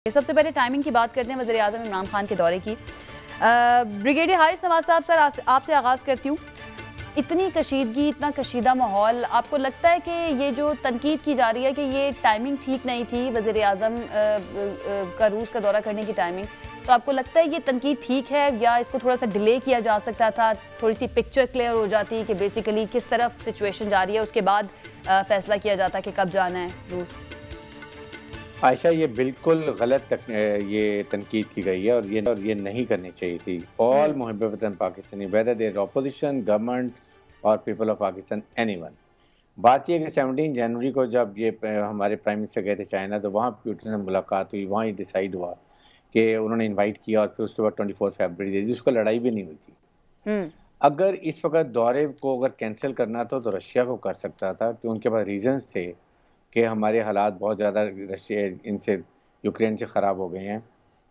सबसे पहले टाइमिंग की बात करते हैं वज़ीर आज़म इमरान खान के दौरे की। ब्रिगेडियर हारिस नवाज साहब, सर आपसे आगाज़ करती हूँ। इतनी कशीदगी, इतना कशीदा माहौल, आपको लगता है कि ये जो तनकीद की जा रही है कि ये टाइमिंग ठीक नहीं थी वज़ीर आज़म का रूस का दौरा करने की टाइमिंग, तो आपको लगता है ये तनकीद ठीक है या इसको थोड़ा सा डिले किया जा सकता था, थोड़ी सी पिक्चर क्लियर हो जाती कि बेसिकली किस तरफ सिचुएशन जा रही है, उसके बाद फैसला किया जाता कि कब जाना है रूस? आयशा, ये बिल्कुल गलत ये तनकीद की गई है और ये नहीं करनी चाहिए थी। ऑल मुहब्बे वतन Pakistani, whether their opposition government और पीपल ऑफ पाकिस्तान, एनीवन। बात ये है कि 17 जनवरी को जब ये हमारे प्राइम मिनिस्टर गए थे चाइना, तो वहाँ पुतिन से मुलाकात हुई, वहाँ ये डिसाइड हुआ कि उन्होंने इन्वाइट किया और फिर उसके बाद 24 फरवरी दी, जिसको लड़ाई भी नहीं हुई थी। अगर इस वक्त दौरे को अगर कैंसिल करना था तो रशिया को कर सकता था, कि उनके पास रीजंस थे कि हमारे हालात बहुत ज़्यादा रशिया इनसे यूक्रेन से ख़राब हो गए हैं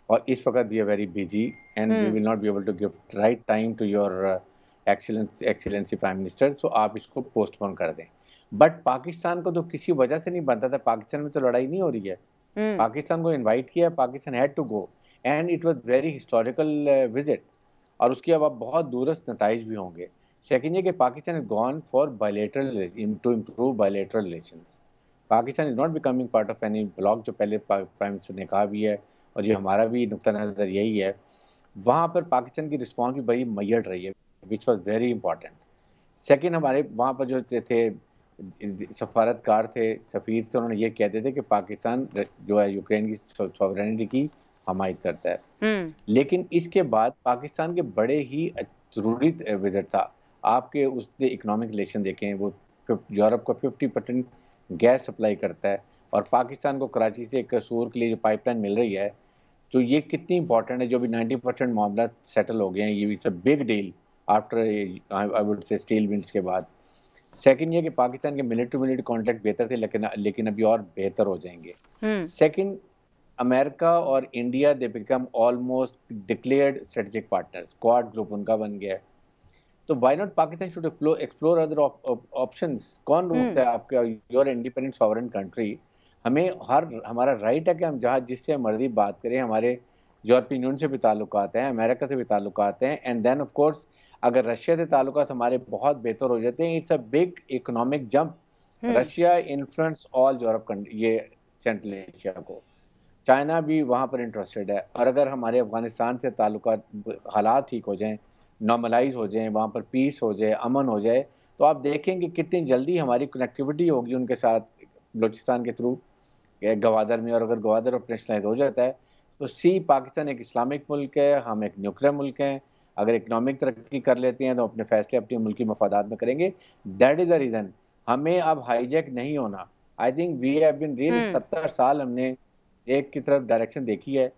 और इस वक्त we are very busy and we will not be able to give right time to your excellency prime minister, so आप इसको पोस्टपोन कर दें। बट पाकिस्तान को तो किसी वजह से नहीं बनता था, पाकिस्तान में तो लड़ाई नहीं हो रही है। पाकिस्तान को इन्वाइट किया, Pakistan had to go and it was very historical visit, और उसके अब बहुत दूरस्थ नताइज भी होंगे। सेकेंड ये कि Pakistan has gone for bilateral to improve bilateral relations. Pakistan is not becoming part of any bloc, जो पहले प्राइम मिनिस्टर ने कहा भी है और ये हमारा भी नुक्ता नज़र यही है। वहाँ पर पाकिस्तान की रिस्पॉन्स भी बड़ी मैयड रही है, which was very important. Second, हमारे वहाँ पर जो थे सफारतकार थे, सफ़ीर थे, उन्होंने ये कहते थे कि पाकिस्तान जो है यूक्रेन की सॉवरेनिटी की हमायत करता है। लेकिन इसके बाद पाकिस्तान के बड़े ही ज़रूरी विजिट था। आपके उसने इकोनॉमिक रिलेशन देखें, वो यूरोप को 50% गैस सप्लाई करता है और पाकिस्तान को कराची से कसूर के लिए जो पाइपलाइन मिल रही है, तो ये कितनी इंपॉर्टेंट है। जो भी 90% मामला सेटल हो गए हैं, ये it's a big deal after I would say steel mills के बाद। सेकंड ये कि पाकिस्तान के मिलिट्री टू मिलिट्री कॉन्ट्रैक्ट बेहतर थे, लेकिन अभी और बेहतर हो जाएंगे। सेकंड, अमेरिका और India they become almost declared strategic partners, quad group उनका बन गया है। तो why not Pakistan should explore other options. कौन रोकता है आपका, यूर इंडिपेंडेंट सॉवरेन कंट्री। हमारा राइट है कि हम जहाँ जिससे मर्जी बात करें। हमारे यूरोपियन यूनियन से भी ताल्लुकात हैं, अमेरिका से भी ताल्लुकात हैं, एंड देन ऑफ कोर्स अगर रशिया से ताल्लुकात हमारे बहुत बेहतर हो जाते हैं। It's a big economic jump. Russia influence all Europe, ये सेंट्रल एशिया को। चाइना भी वहाँ पर इंटरेस्टेड है, और अगर हमारे अफगानिस्तान से ताल्लुकात हालात ठीक हो जाएं, नॉर्मलाइज हो जाएं, वहाँ पर पीस हो जाए, अमन हो जाए, तो आप देखेंगे कितनी जल्दी हमारी कनेक्टिविटी होगी उनके साथ बलूचिस्तान के थ्रू गवादर में। और अगर गवादर ऑपरेशनलाइज हो जाता है तो पाकिस्तान एक इस्लामिक मुल्क है, हम एक न्यूक्लियर मुल्क हैं। अगर इकनॉमिक तरक्की कर लेते हैं तो अपने फैसले अपने मुल्की मफादात में करेंगे। दैट इज़ द रीज़न हमें अब हाईजैक नहीं होना। I think we have been really 70 साल हमने एक की तरफ डायरेक्शन देखी है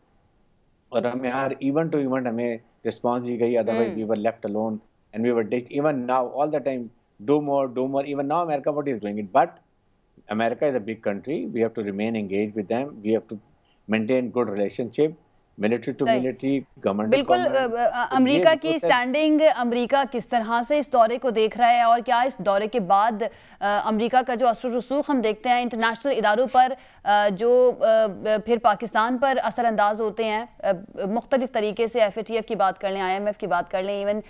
और हमें हर इवेंट टू इवेंट हमें रिस्पॉन्स दी गई, otherwise we were left alone and we were ditched. Even now all the time do more. Even now America what is doing it, but America is a big country. We have to remain engaged with them. We have to maintain good relationship, military to military, government to बिल्कुल। government। America की standing, America किस तरह से इस दौरे को देख रहा है और क्या इस दौरे के बाद अमेरिका का जो असर रसूख हम देखते हैं इंटरनेशनल इदारों पर, जो फिर पाकिस्तान पर असरअंदाज होते हैं मुख्तलिफ तरीके से, FATF की बात कर लें, IMF की बात कर लें, इवन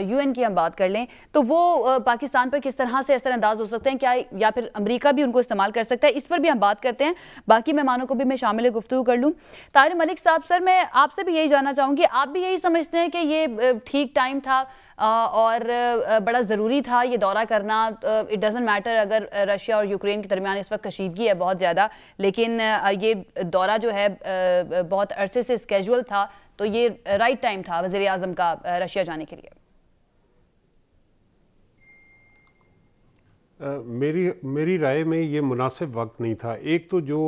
UN की हम बात कर लें, तो वो पाकिस्तान पर किस तरह से असरअंदाज हो सकते हैं, क्या या फिर अमेरिका भी उनको इस्तेमाल कर सकता है, इस पर भी हम बात करते हैं। बाकी मेहमानों को भी मैं शामिल गुफ्तगू कर लूँ। ताहिर मलिक साहब, सर मैं आपसे भी यही जानना चाहूँगी, आप भी यही समझते हैं कि ये ठीक टाइम था और बड़ा ज़रूरी था ये दौरा करना? इट डज़न्ट मैटर अगर रशिया और यूक्रेन के दरमियान इस वक्त कशीदगी है बहुत ज़्यादा, लेकिन ये दौरा जो है बहुत अरसे से स्केजुअल था, तो ये राइट टाइम था वज़ीर आज़म का रशिया जाने के लिए? मेरी राय में ये मुनासिब वक्त नहीं था। एक तो जो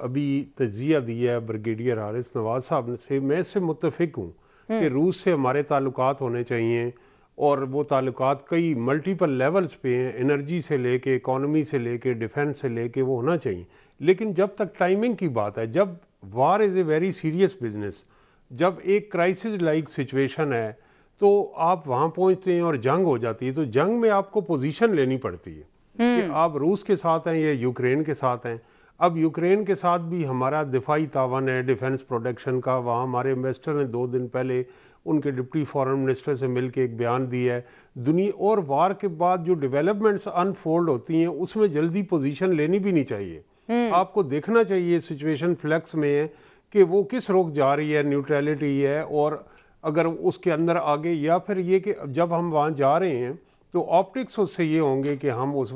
अभी तज्जिया दिया है ब्रिगेडियर हारिस नवाज साहब से, मैं इससे मुत्तफिक हूँ कि रूस से हमारे ताल्लुकात होने चाहिए, और वो ताल्लुकात कई मल्टीपल लेवल्स पे हैं, एनर्जी से लेके, इकोनॉमी से लेके, डिफेंस से लेके, वो होना चाहिए। लेकिन जब तक टाइमिंग की बात है, जब war is a very serious business, जब एक क्राइसिस लाइक सिचुएशन है तो आप वहां पहुंचते हैं और जंग हो जाती है, तो जंग में आपको पोजीशन लेनी पड़ती है कि आप रूस के साथ हैं या यूक्रेन के साथ हैं। अब यूक्रेन के साथ भी हमारा दिफाई तावन है, डिफेंस प्रोटेक्शन का। वहाँ हमारे इन्वेस्टर ने 2 दिन पहले उनके डिप्टी फॉरेन मिनिस्टर से मिलकर एक बयान दिया है। दुनिया और वार के बाद जो डेवलपमेंट्स अनफोल्ड होती हैं उसमें जल्दी पोजीशन लेनी भी नहीं चाहिए। आपको देखना चाहिए सिचुएशन फ्लैक्स में है कि वो किस रुख जा रही है, न्यूट्रलिटी है, और अगर उसके अंदर आगे, या फिर ये कि जब हम वहाँ जा रहे हैं तो ऑप्टिक्स उससे ये होंगे कि हम उस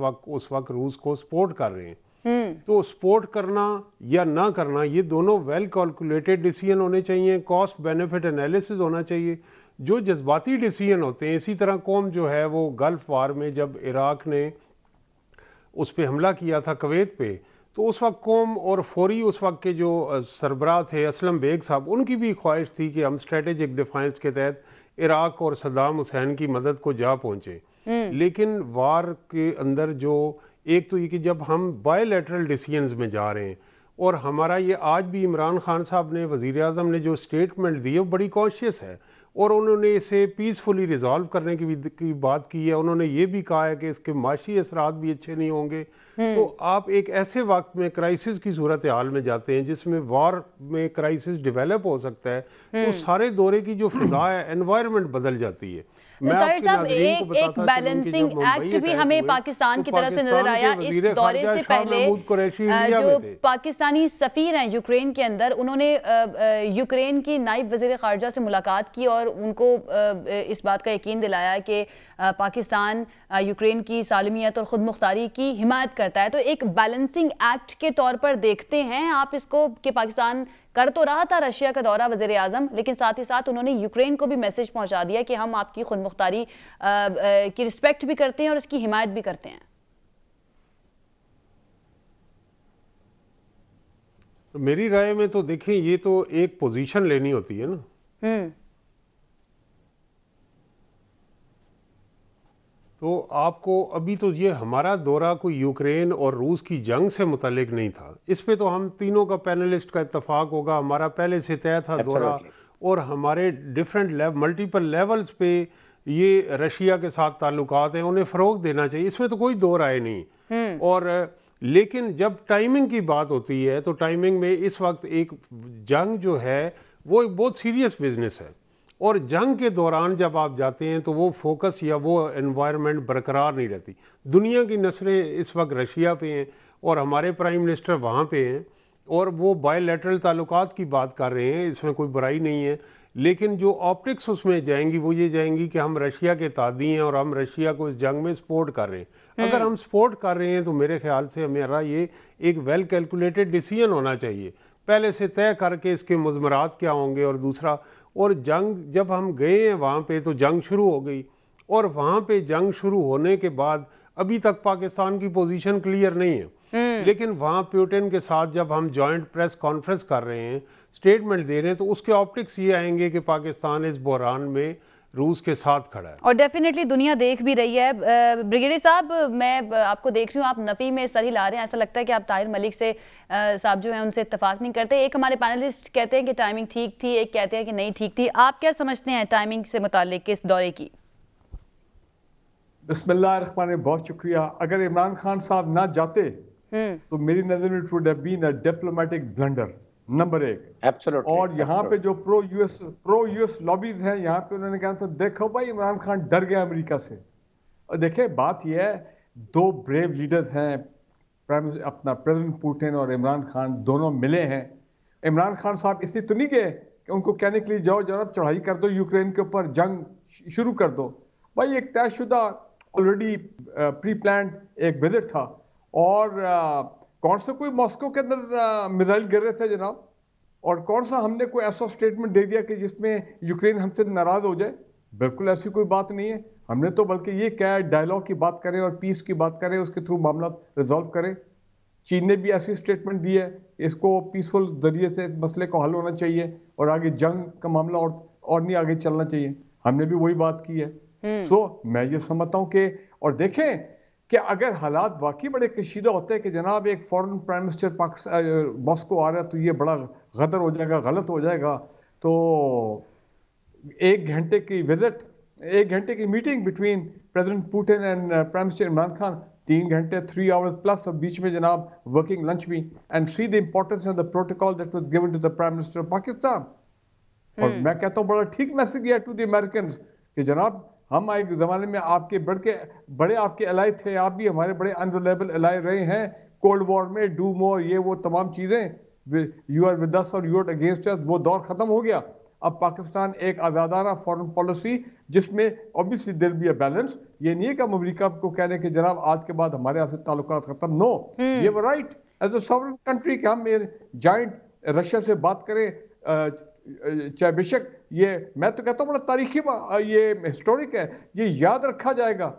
वक्त रूस को सपोर्ट कर रहे हैं। तो सपोर्ट करना या ना करना ये दोनों वेल कैलकुलेटेड डिसीजन होने चाहिए, कॉस्ट बेनिफिट एनालिसिस होना चाहिए। जो जज्बाती डिसीजन होते हैं, इसी तरह कौम जो है वो गल्फ वार में जब इराक ने उस पर हमला किया था कुवैत पे, तो उस वक्त कौम और फौरी उस वक्त के जो सरबराह थे असलम बेग साहब, उनकी भी ख्वाहिश थी कि हम स्ट्रेटेजिक डिफेंस के तहत इराक और सद्दाम हुसैन की मदद को जा पहुंचे। लेकिन वार के अंदर जो एक तो ये कि जब हम बायलैटरल डिसीजंस में जा रहे हैं, और हमारा ये आज भी इमरान खान साहब ने, वजीर आज़म ने जो स्टेटमेंट दी है वो बड़ी कॉन्शियस है, और उन्होंने इसे पीसफुली रिजॉल्व करने की बात की है। उन्होंने ये भी कहा है कि इसके माशी असरात भी अच्छे नहीं होंगे। तो आप एक ऐसे वक्त में क्राइसिस की सूरत हाल में जाते हैं जिसमें वार में क्राइसिस डेवलप हो सकता है, तो सारे दौरे की जो फिजा है, एनवायरनमेंट बदल जाती है। ताहिर साहब, एक बैलेंसिंग एक्ट भी हमें पाकिस्तान की तरफ से नजर आया इस दौरे से पहले। जो पाकिस्तानी सफीर हैं यूक्रेन के अंदर, उन्होंने यूक्रेन की नायब वजीर खारजा से मुलाकात की और उनको इस बात का यकीन दिलाया कि पाकिस्तान यूक्रेन की सालमियत और खुद मुख्तारी की हिमायत करता है। तो एक बैलेंसिंग एक्ट के तौर पर देखते हैं आप इसको कि पाकिस्तान कर तो रहा था रशिया का दौरा वज़ीर आज़म, लेकिन साथ ही साथ उन्होंने यूक्रेन को भी मैसेज पहुंचा दिया कि हम आपकी खुद मुख्तारी की रिस्पेक्ट भी करते हैं और इसकी हिमायत भी करते हैं। तो मेरी राय में तो देखें, ये तो एक पोजीशन लेनी होती है ना। तो आपको अभी तो ये हमारा दौरा कोई यूक्रेन और रूस की जंग से मुतालिक नहीं था। इस पे तो हम तीनों का पैनलिस्ट का इत्तेफाक होगा, हमारा पहले से तय था दौरा, और हमारे डिफरेंट मल्टीपल लेवल्स पे ये रशिया के साथ ताल्लुकात हैं, उन्हें फ़रोग देना चाहिए, इसमें तो कोई दो राय नहीं। और लेकिन जब टाइमिंग की बात होती है तो टाइमिंग में इस वक्त एक जंग जो है वो एक बहुत सीरियस बिजनेस है, और जंग के दौरान जब आप जाते हैं तो वो फोकस या वो एनवायरनमेंट बरकरार नहीं रहती। दुनिया की नजरें इस वक्त रशिया पे हैं और हमारे प्राइम मिनिस्टर वहाँ पे हैं, और वो बायलैटरल ताल्लुकात की बात कर रहे हैं, इसमें कोई बुराई नहीं है। लेकिन जो ऑप्टिक्स उसमें जाएंगी वो ये जाएंगी कि हम रशिया के तादी हैं और हम रशिया को इस जंग में सपोर्ट कर रहे हैं। अगर हम सपोर्ट कर रहे हैं तो मेरे ख्याल से हमारा ये एक वेल कैलकुलेटेड डिसीजन होना चाहिए, पहले से तय करके इसके मुज़मरात क्या होंगे। और दूसरा, और जंग जब हम गए हैं वहाँ पे तो जंग शुरू हो गई, और वहाँ पे जंग शुरू होने के बाद अभी तक पाकिस्तान की पोजीशन क्लियर नहीं है। लेकिन वहाँ पुतिन के साथ जब हम जॉइंट प्रेस कॉन्फ्रेंस कर रहे हैं, स्टेटमेंट दे रहे हैं, तो उसके ऑप्टिक्स ये आएंगे कि पाकिस्तान इस बहरान में रूस के साथ खड़ा है, और डेफिनेटली दुनिया देख भी रही है। ब्रिगेडियर साहब, मैं आपको देख रही हूँ, आप नफ़ी में सर हिला रहे हैं, ऐसा लगता है कि आप ताहिर मलिक से साहब जो है उनसे इत्तेफाक नहीं करते। एक हमारे पैनलिस्ट कहते हैं कि टाइमिंग ठीक थी, एक कहते हैं कि नहीं ठीक थी। आप क्या समझते हैं टाइमिंग से मुताल्लिक इस दौरे की? बिस्मिल्लाहिर्रहमानिर्रहीम, बहुत शुक्रिया। अगर इमरान खान साहब ना जाते तो मेरी नजर में it would have been a diplomatic blunder number 1। और यहाँ पे जो प्रो यूएस लॉबीज हैं, यहाँ पे उन्होंने कहा तो देखो भाई इमरान खान डर गया अमेरिका से। और देखिए बात यह है, दो ब्रेव लीडर्स हैं, अपना प्रेसिडेंट पुतिन और इमरान खान दोनों मिले हैं। इमरान खान साहब इसलिए तो नहीं गए कि उनको कहने के लिए जाओ जनाब चढ़ाई कर दो यूक्रेन के ऊपर, जंग शुरू कर दो। भाई एक तयशुदा ऑलरेडी प्री प्लान एक विजिट था, और कौन सा कोई मॉस्को के अंदर मिसाइल गिर रहे थे जनाब, और कौन सा हमने कोई ऐसा स्टेटमेंट दे दिया कि जिसमें यूक्रेन हमसे नाराज हो जाए? बिल्कुल ऐसी कोई बात नहीं है। हमने तो बल्कि ये क्या है, डायलॉग की बात करें और पीस की बात करें, उसके थ्रू मामला रिजॉल्व करें। चीन ने भी ऐसी स्टेटमेंट दी है, इसको पीसफुल जरिए से मसले को हल होना चाहिए और आगे जंग का मामला और नहीं आगे चलना चाहिए। हमने भी वही बात की है। सो मैं ये समझता हूँ कि, और देखें कि अगर हालात वाकई बड़े कशीदा होते हैं कि जनाब एक foreign prime minister Pakistan Moscow आ रहा है तो ये बड़ा गदर हो जाएगा, गलत हो जाएगा, तो 1 घंटे की विजिट, 1 घंटे की meeting between president Putin and prime minister Imran Khan 3 घंटे 3 hours प्लस, और बीच में जनाब वर्किंग लंच भी, and see the importance of the protocol that was given to the prime minister of Pakistan. और मैं कहता हूँ बड़ा ठीक मैसेज दिया टू द अमेरिकन कि जनाब हम एक जमाने में आपके बड़े आपके एलाई थे, आप भी हमारे बड़े अनरिलायबल एलाई रहे हैं कोल्ड वॉर में, डू मोर, ये वो तमाम चीजें, यू आर विद अस और यू आर अगेंस्ट अस, वो दौर खत्म हो गया। अब पाकिस्तान एक आज़ादाना फॉरेन पॉलिसी जिसमें obviously there be a balance, ये नहीं है कि हम अमेरिका को कह रहे हैं कि जनाब आज के बाद हमारे आपसे ताल्लुकात खत्म, नो, ये वो right as a sovereign country कि हम जॉइंट रशिया से बात करें, चाहे बेशक ये, मैं तो कहता हूँ बड़ा तारीखी, ये हिस्टोरिक है, ये याद रखा जाएगा।